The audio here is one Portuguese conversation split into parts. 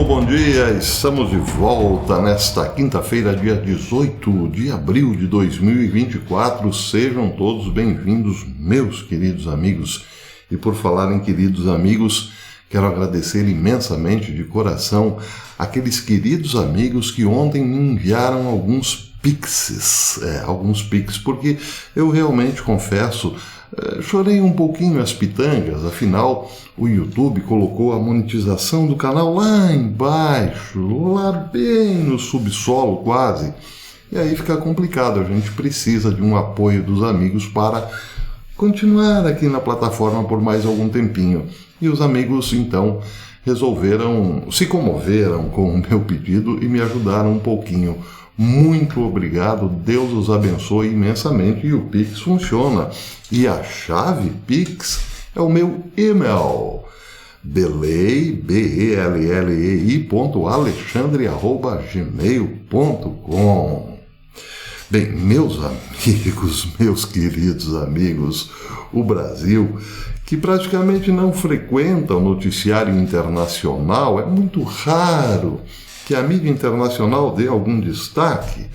Muito bom dia, estamos de volta nesta quinta-feira, dia 18 de abril de 2024. Sejam todos bem-vindos, meus queridos amigos. E por falar em queridos amigos, quero agradecer imensamente de coração aqueles queridos amigos que ontem me enviaram alguns pixes, porque eu realmente confesso, chorei um pouquinho as pitangas, afinal o YouTube colocou a monetização do canal lá embaixo, lá bem no subsolo quase, e aí fica complicado, a gente precisa de um apoio dos amigos para continuar aqui na plataforma por mais algum tempinho. E os amigos então se comoveram com o meu pedido e me ajudaram um pouquinho. Muito obrigado, Deus os abençoe imensamente e o Pix funciona. E a chave Pix é o meu e-mail, belei.alexandre@gmail.com. Bem, meus amigos, meus queridos amigos, o Brasil, que praticamente não frequenta o noticiário internacional, é muito raro que a mídia internacional dê algum destaque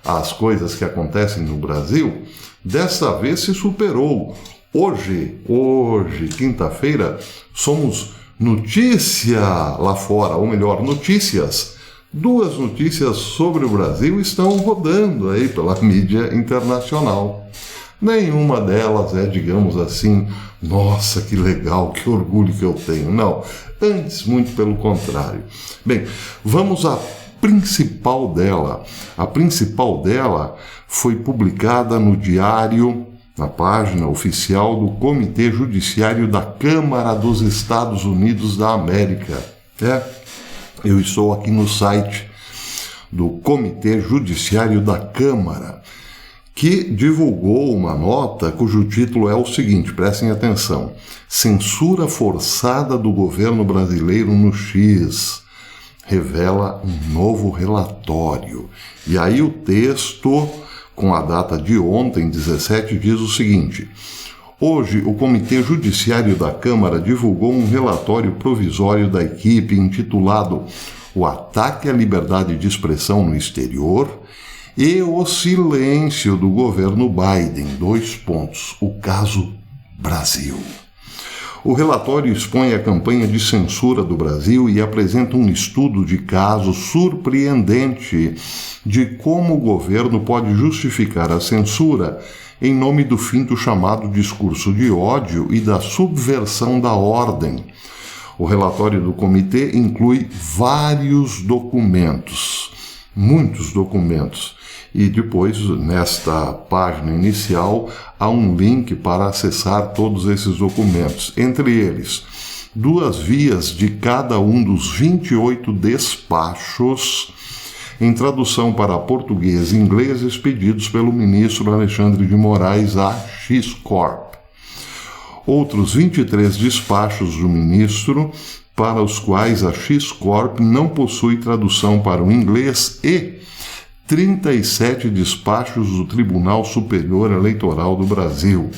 às coisas que acontecem no Brasil, desta vez se superou. Hoje, quinta-feira, somos notícia lá fora, ou melhor, notícias. Duas notícias sobre o Brasil estão rodando aí pela mídia internacional. Nenhuma delas é, digamos assim, nossa, que legal, que orgulho que eu tenho. Não, antes, muito pelo contrário. Bem, vamos à principal dela. A principal dela foi publicada no Diário, na página oficial do Comitê Judiciário da Câmara dos Estados Unidos da América. Eu estou aqui no site do Comitê Judiciário da Câmara, que divulgou uma nota cujo título é o seguinte, prestem atenção: Censura forçada do governo brasileiro no X revela um novo relatório. E aí o texto, com a data de ontem, 17, diz o seguinte: hoje, o Comitê Judiciário da Câmara divulgou um relatório provisório da equipe intitulado O Ataque à Liberdade de Expressão no Exterior e o Silêncio do Governo Biden. O caso Brasil. O relatório expõe a campanha de censura do Brasil e apresenta um estudo de caso surpreendente de como o governo pode justificar a censura em nome do finto chamado discurso de ódio e da subversão da ordem. O relatório do comitê inclui vários documentos, muitos documentos, e depois, nesta página inicial, há um link para acessar todos esses documentos, entre eles 2 vias de cada um dos 28 despachos em tradução para português e inglês expedidos pelo ministro Alexandre de Moraes à X-Corp. Outros 23 despachos do ministro, para os quais a X-Corp não possui tradução para o inglês, e 37 despachos do Tribunal Superior Eleitoral do Brasil.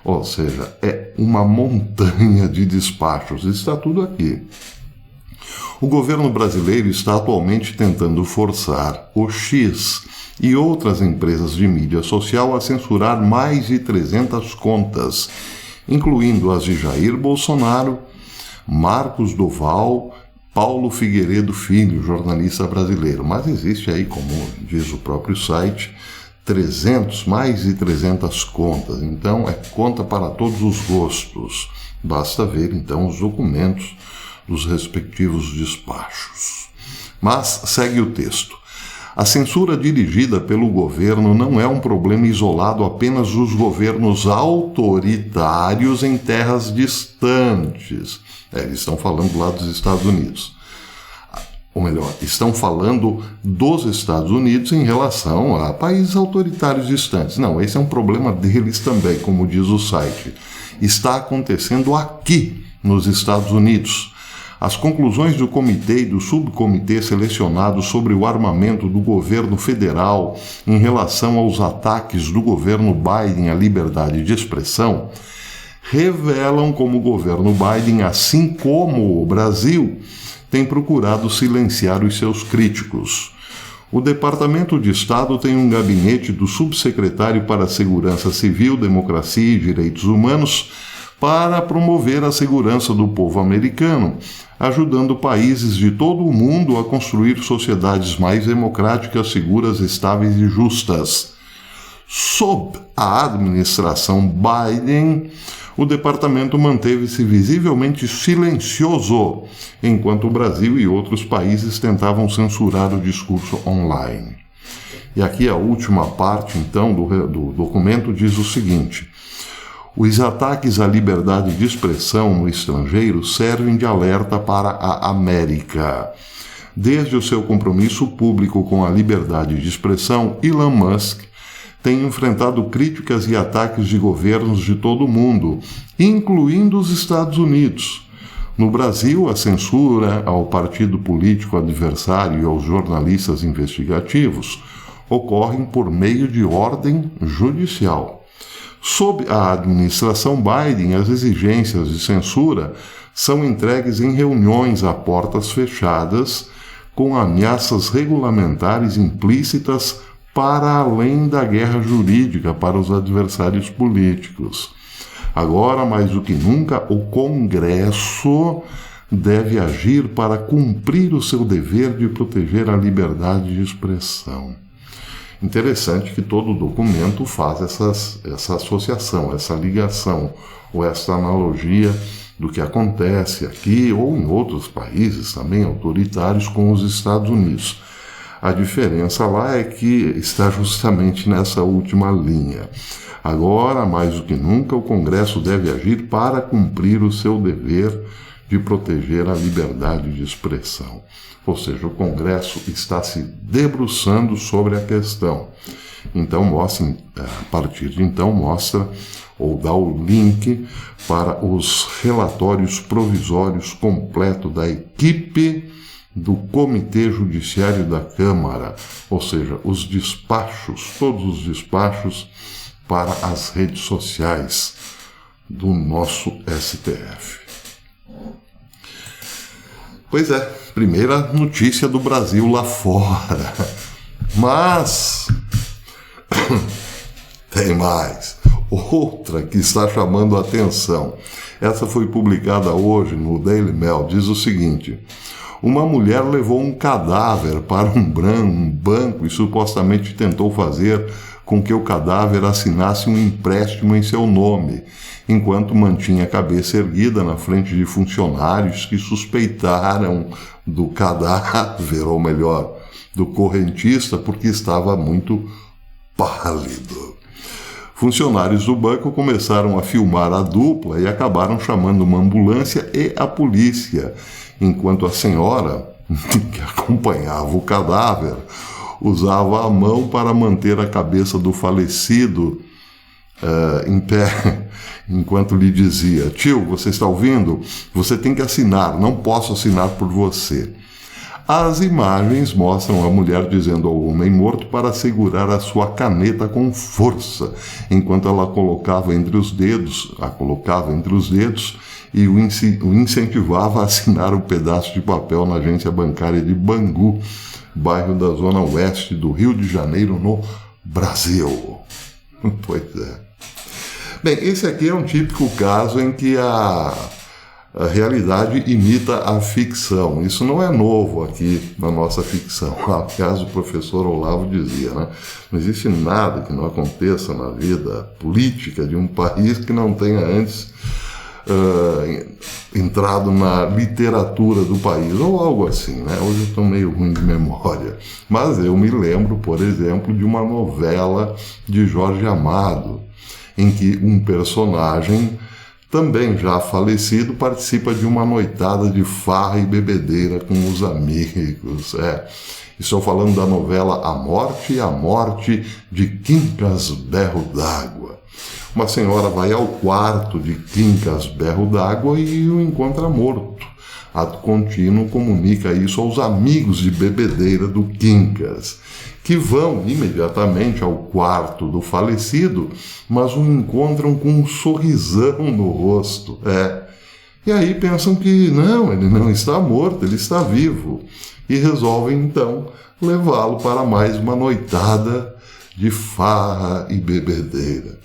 Ou seja, é uma montanha de despachos. Está tudo aqui. O governo brasileiro está atualmente tentando forçar o X e outras empresas de mídia social a censurar mais de 300 contas, incluindo as de Jair Bolsonaro, Marcos Doval, Paulo Figueiredo Filho, jornalista brasileiro. Mas existe aí, como diz o próprio site, mais de 300 contas. Então, é conta para todos os gostos. Basta ver, então, os documentos dos respectivos despachos. Mas segue o texto. A censura dirigida pelo governo não é um problema isolado apenas dos governos autoritários em terras distantes. Eles estão falando lá dos Estados Unidos. Ou melhor, estão falando dos Estados Unidos em relação a países autoritários distantes. Não, esse é um problema deles também, como diz o site. Está acontecendo aqui, nos Estados Unidos. As conclusões do comitê e do subcomitê selecionados sobre o armamento do governo federal em relação aos ataques do governo Biden à liberdade de expressão revelam como o governo Biden, assim como o Brasil, tem procurado silenciar os seus críticos. O Departamento de Estado tem um gabinete do subsecretário para a Segurança Civil, Democracia e Direitos Humanos para promover a segurança do povo americano, ajudando países de todo o mundo a construir sociedades mais democráticas, seguras, estáveis e justas. Sob a administração Biden, o departamento manteve-se visivelmente silencioso, enquanto o Brasil e outros países tentavam censurar o discurso online. E aqui a última parte, então, do documento diz o seguinte: os ataques à liberdade de expressão no estrangeiro servem de alerta para a América. Desde o seu compromisso público com a liberdade de expressão, Elon Musk tem enfrentado críticas e ataques de governos de todo o mundo, incluindo os Estados Unidos. No Brasil, a censura ao partido político adversário e aos jornalistas investigativos ocorrem por meio de ordem judicial. Sob a administração Biden, as exigências de censura são entregues em reuniões a portas fechadas, com ameaças regulamentares implícitas para além da guerra jurídica para os adversários políticos. Agora, mais do que nunca, o Congresso deve agir para cumprir o seu dever de proteger a liberdade de expressão. Interessante que todo documento faz essa associação, essa ligação, ou essa analogia do que acontece aqui ou em outros países também autoritários com os Estados Unidos. A diferença lá é que está justamente nessa última linha. Agora, mais do que nunca, o Congresso deve agir para cumprir o seu dever de proteger a liberdade de expressão. Ou seja, o Congresso está se debruçando sobre a questão. Então, a partir de então, mostra ou dá o link para os relatórios provisórios completos da equipe do Comitê Judiciário da Câmara, ou seja, os despachos, todos os despachos para as redes sociais do nosso STF. Pois é, primeira notícia do Brasil lá fora. Mas tem mais. Outra que está chamando a atenção. Essa foi publicada hoje no Daily Mail. Diz o seguinte: uma mulher levou um cadáver para um banco e supostamente tentou fazer com que o cadáver assinasse um empréstimo em seu nome, enquanto mantinha a cabeça erguida na frente de funcionários que suspeitaram do cadáver, ou melhor, do correntista, porque estava muito pálido. Funcionários do banco começaram a filmar a dupla e acabaram chamando uma ambulância e a polícia, enquanto a senhora, que acompanhava o cadáver, usava a mão para manter a cabeça do falecido em pé, enquanto lhe dizia: tio, você está ouvindo? Você tem que assinar, não posso assinar por você. As imagens mostram a mulher dizendo ao homem morto para segurar a sua caneta com força, enquanto ela a colocava entre os dedos e o incentivava a assinar um pedaço de papel na agência bancária de Bangu, bairro da zona oeste do Rio de Janeiro, no Brasil. Pois é. Bem, esse aqui é um típico caso em que a realidade imita a ficção. Isso não é novo aqui na nossa ficção. Aliás, o professor Olavo dizia, né? Não existe nada que não aconteça na vida política de um país que não tenha antes entrado na literatura do país, ou algo assim, né? Hoje eu estou meio ruim de memória. Mas eu me lembro, por exemplo, de uma novela de Jorge Amado, em que um personagem, também já falecido, participa de uma noitada de farra e bebedeira com os amigos. Estou falando da novela A Morte e a Morte de Quincas Berro d'Água. Uma senhora vai ao quarto de Quincas Berro d'Água e o encontra morto. Ato contínuo comunica isso aos amigos de bebedeira do Quincas, que vão imediatamente ao quarto do falecido, mas o encontram com um sorrisão no rosto. E aí pensam que não, ele não está morto, ele está vivo. E resolvem então levá-lo para mais uma noitada de farra e bebedeira.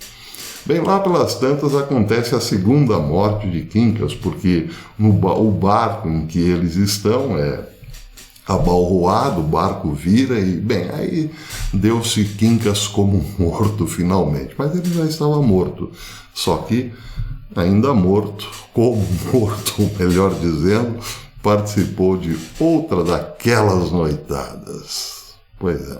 Bem, lá pelas tantas acontece a segunda morte de Quincas, porque o barco em que eles estão é abalroado, o barco vira e, bem, aí deu-se Quincas como morto finalmente. Mas ele já estava morto, só que ainda morto, como morto, melhor dizendo, participou de outra daquelas noitadas. Pois é.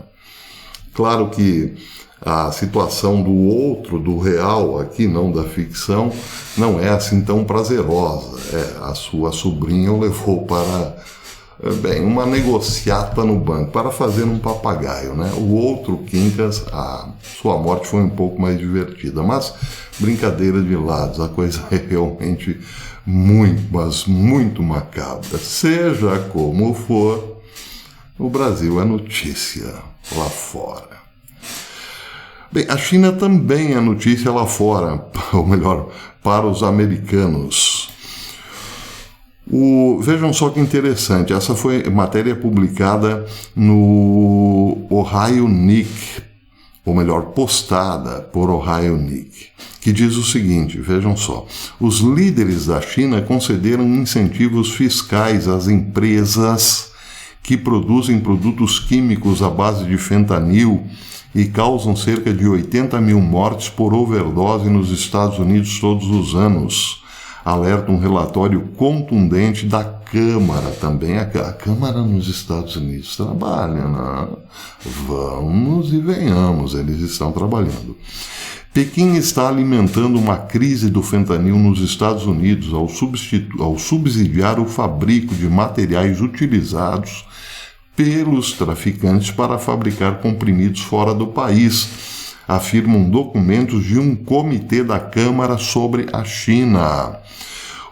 Claro que a situação do outro, do real aqui, não da ficção, não é assim tão prazerosa. A sua sobrinha o levou para, uma negociata no banco, para fazer um papagaio, né? O outro, Quincas, a sua morte foi um pouco mais divertida, mas brincadeira de lados, a coisa é realmente muito macabra. Seja como for, o Brasil é notícia lá fora. Bem, a China também é notícia lá fora, ou melhor, para os americanos. Vejam só que interessante, essa foi matéria publicada no OhioNIC, ou melhor, postada por OhioNIC, que diz o seguinte, vejam só: os líderes da China concederam incentivos fiscais às empresas que produzem produtos químicos à base de fentanil e causam cerca de 80 mil mortes por overdose nos Estados Unidos todos os anos, alerta um relatório contundente da Câmara também. A Câmara nos Estados Unidos trabalha, né? Vamos e venhamos, eles estão trabalhando. Pequim está alimentando uma crise do fentanil nos Estados Unidos ao subsidiar o fabrico de materiais utilizados pelos traficantes para fabricar comprimidos fora do país, afirmam documentos de um comitê da Câmara sobre a China.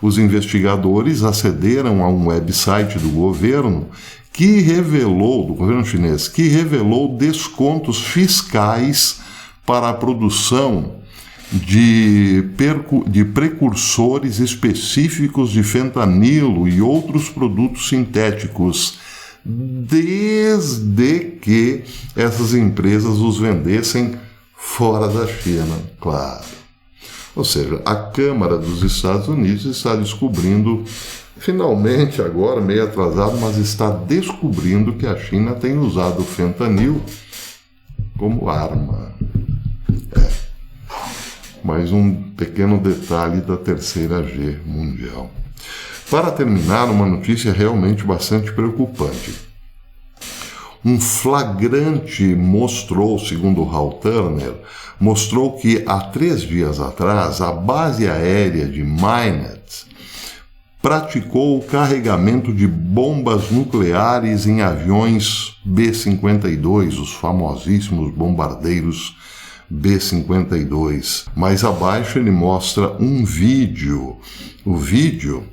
Os investigadores acederam a um website do governo chinês, que revelou descontos fiscais para a produção de precursores específicos de fentanilo e outros produtos sintéticos, desde que essas empresas os vendessem fora da China, claro. Ou seja, a Câmara dos Estados Unidos está descobrindo, finalmente agora, meio atrasado, mas está descobrindo que a China tem usado o fentanil como arma. Mais um pequeno detalhe da terceira G mundial. Para terminar, uma notícia realmente bastante preocupante. Um flagrante mostrou, segundo Hal Turner, mostrou que há 3 dias atrás a base aérea de Minot praticou o carregamento de bombas nucleares em aviões B-52, os famosíssimos bombardeiros B-52. Mais abaixo ele mostra um vídeo. O vídeo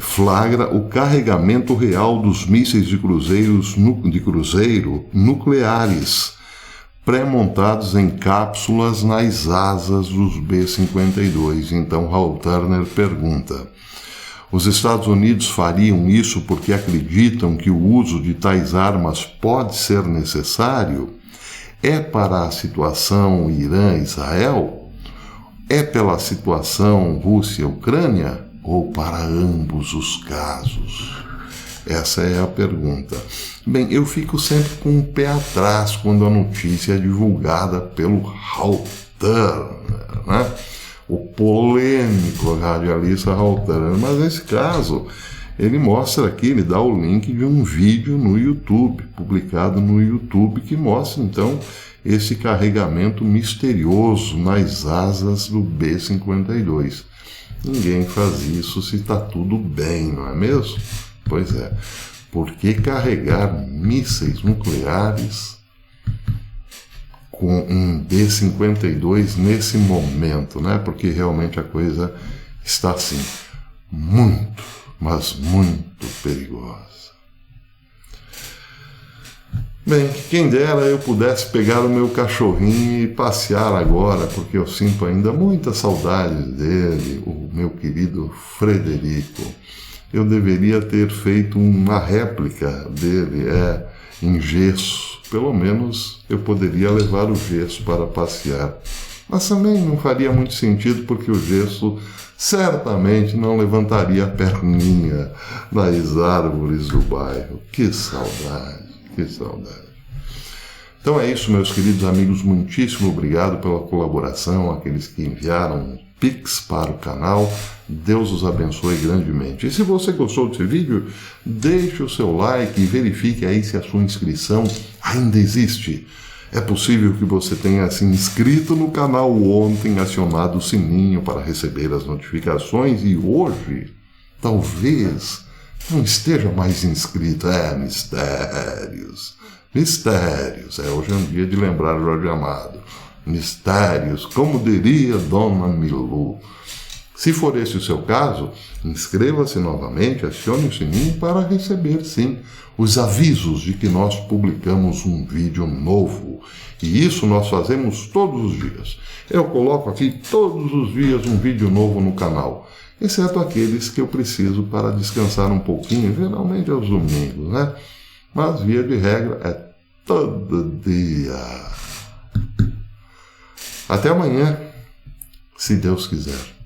flagra o carregamento real dos mísseis de cruzeiro nucleares pré-montados em cápsulas nas asas dos B-52. Então Hal Turner pergunta: os Estados Unidos fariam isso porque acreditam que o uso de tais armas pode ser necessário? É para a situação Irã-Israel? É pela situação Rússia-Ucrânia? Ou para ambos os casos? Essa é a pergunta. Bem, eu fico sempre com o pé atrás quando a notícia é divulgada pelo Hal Turner, né? O polêmico radialista Hal Turner. Mas nesse caso, ele mostra aqui, ele dá o link de um vídeo no YouTube, publicado no YouTube, que mostra então esse carregamento misterioso nas asas do B-52. Ninguém faz isso se está tudo bem, não é mesmo? Pois é. Por que carregar mísseis nucleares com um B-52 nesse momento, né? Porque realmente a coisa está assim, muito, mas muito perigosa. Bem, quem dera eu pudesse pegar o meu cachorrinho e passear agora, porque eu sinto ainda muita saudade dele, o meu querido Frederico. Eu deveria ter feito uma réplica dele, em gesso. Pelo menos eu poderia levar o gesso para passear. Mas também não faria muito sentido, porque o gesso certamente não levantaria a perninha nas árvores do bairro. Que saudade, que saudade. Então é isso, meus queridos amigos. Muitíssimo obrigado pela colaboração, aqueles que enviaram Pix para o canal. Deus os abençoe grandemente. E se você gostou desse vídeo, deixe o seu like e verifique aí se a sua inscrição ainda existe. É possível que você tenha se inscrito no canal ontem, acionado o sininho para receber as notificações e hoje, talvez, não esteja mais inscrito. Mistérios. Mistérios. Hoje é um dia de lembrar Jorge Amado. Mistérios, como diria Dona Milu. Se for esse o seu caso, inscreva-se novamente, acione o sininho para receber, sim, os avisos de que nós publicamos um vídeo novo. E isso nós fazemos todos os dias. Eu coloco aqui todos os dias um vídeo novo no canal, exceto aqueles que eu preciso para descansar um pouquinho, geralmente aos domingos, né? Mas, via de regra, é todo dia. Até amanhã, se Deus quiser.